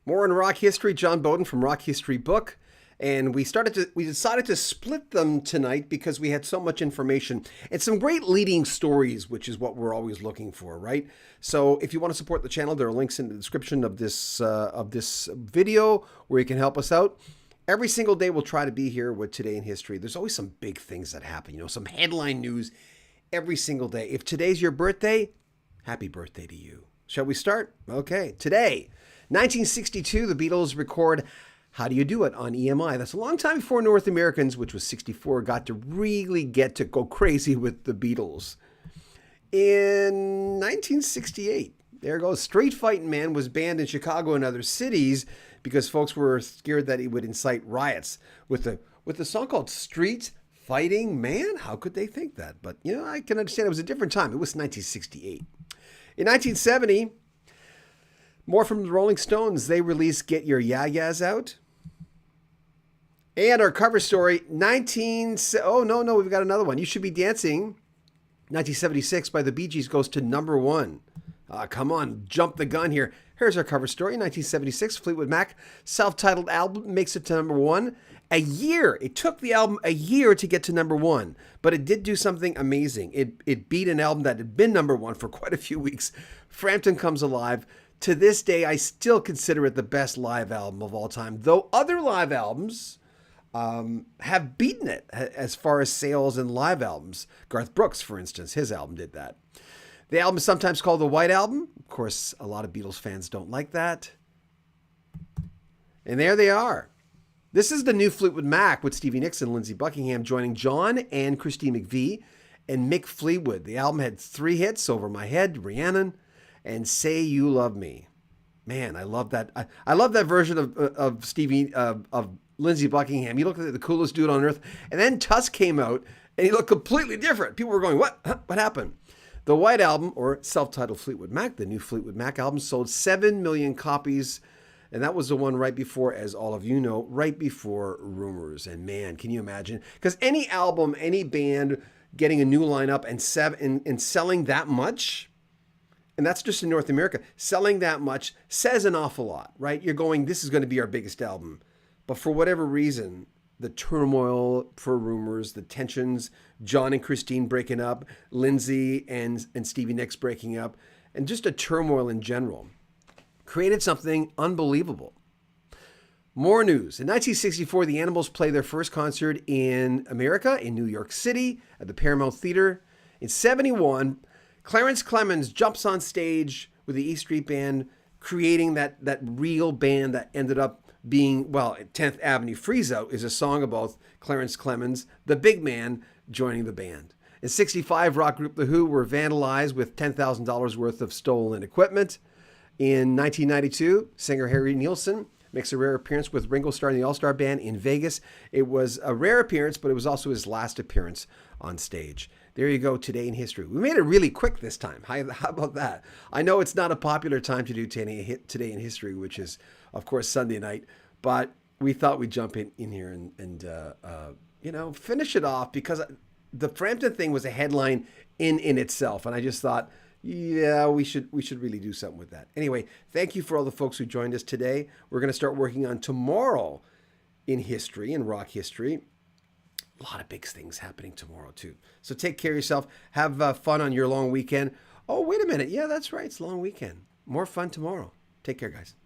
More in rock history. John Beaudin from Rock History Book. And we decided to split them tonight because we had so much information and some great leading stories, which is what we're always looking for, right? So if you want to support the channel, there are links in the description of this video where you can help us out. Every single day we'll try to be here with Today in History. There's always some big things that happen, some headline news every single day. If today's your birthday, happy birthday to you. Shall we start? Okay. Today, 1962, the Beatles record How Do You Do It on EMI. That's a long time before North Americans, which was 64, got to really get to go crazy with the Beatles. In 1968, there goes, Street Fighting Man was banned in Chicago and other cities because folks were scared that he would incite riots with the song called Street Fighting Man. How could they think that? But, I can understand it was a different time. It was 1968. In 1970, more from the Rolling Stones. They released Get Your Ya-Ya's Out. And our cover story, we've got another one. You Should Be Dancing, 1976 by the Bee Gees goes to #1. Come on, jump the gun here. Here's our cover story. 1976, Fleetwood Mac, self-titled album, makes it to #1. It took the album a year to get to #1, but it did do something amazing. It beat an album that had been #1 for quite a few weeks. Frampton Comes Alive. To this day, I still consider it the best live album of all time, though other live albums have beaten it as far as sales and live albums. Garth Brooks, for instance, his album did that. The album is sometimes called the White Album. Of course, a lot of Beatles fans don't like that. And there they are. This is the new Fleetwood Mac with Stevie Nicks and Lindsey Buckingham joining John and Christine McVie and Mick Fleetwood. The album had 3 hits, Over My Head, Rhiannon, and Say You Love Me. Man, I love that. I love that version of Stevie, of Lindsey Buckingham. He looked like the coolest dude on earth. And then Tusk came out and he looked completely different. People were going, what? What happened? The White Album, or self-titled Fleetwood Mac, the new Fleetwood Mac album, sold 7 million copies. And that was the one right before, as all of you know, right before Rumors. And man, can you imagine? Because any album, any band getting a new lineup and selling that much, and that's just in North America, selling that much says an awful lot, right? You're going, this is going to be our biggest album. But for whatever reason, the turmoil for Rumors, the tensions, John and Christine breaking up, Lindsey and Stevie Nicks breaking up, and just a turmoil in general, created something unbelievable. More news. In 1964, the Animals played their first concert in America, in New York City, at the Paramount Theater. In 71, Clarence Clemons jumps on stage with the E Street Band, creating that real band that ended up being, 10th Avenue Freeze Out is a song about Clarence Clemons, the big man, joining the band. In 65, rock group The Who were vandalized with $10,000 worth of stolen equipment. In 1992, singer Harry Nilsson makes a rare appearance with Ringo Starr and the All-Star Band in Vegas. It was a rare appearance, but it was also his last appearance on stage. There you go, Today in History. We made it really quick this time. How about that? I know it's not a popular time to do Today in History, which is, of course, Sunday night, but we thought we'd jump in here and finish it off because the Frampton thing was a headline in itself, and I just thought, yeah, we should really do something with that. Anyway, thank you for all the folks who joined us today. We're going to start working on tomorrow in history, in rock history. A lot of big things happening tomorrow, too. So take care of yourself. Have fun on your long weekend. Oh, wait a minute. Yeah, that's right. It's a long weekend. More fun tomorrow. Take care, guys.